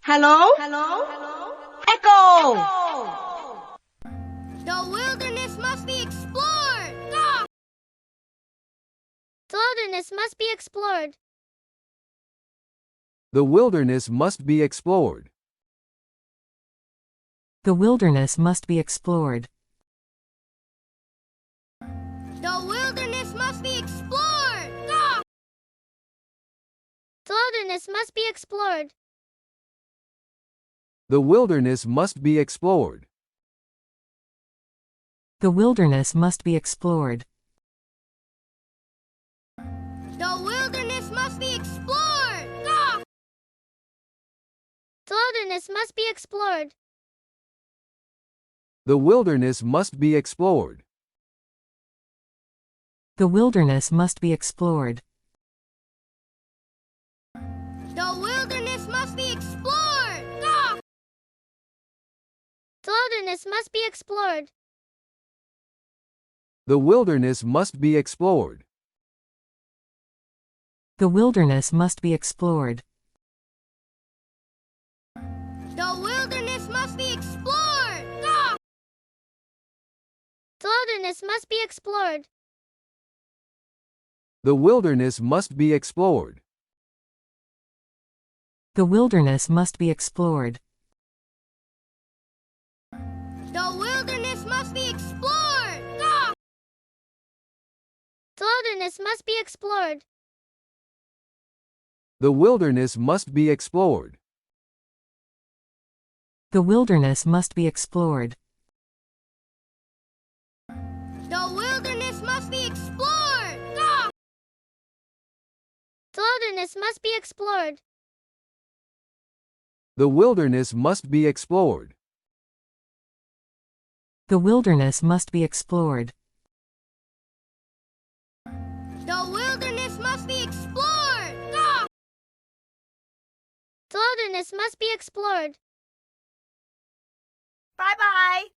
Hello? Echo! The wilderness must be explored! Go! The wilderness must be explored. The wilderness must be explored. The wilderness must be explored. The wilderness must be explored! Go! The wilderness must be explored. The wilderness must be explored. The wilderness must be explored. The wilderness must be explored! Go! The wilderness must be explored. The wilderness must be explored. The wilderness must be explored. The wilderness must be explored! Go! The wilderness must be explored. The wilderness must be explored. The wilderness must be explored. The wilderness must be explored! Go! The wilderness must be explored. The wilderness must be explored. The wilderness must be explored. The wilderness must be explored! Go! The wilderness must be explored. The wilderness must be explored. The wilderness must be explored. The wilderness must be explored! Go! The wilderness must be explored. The wilderness must be explored. The wilderness must be explored. The wilderness must be explored! Go! The wilderness must be explored. Bye-bye!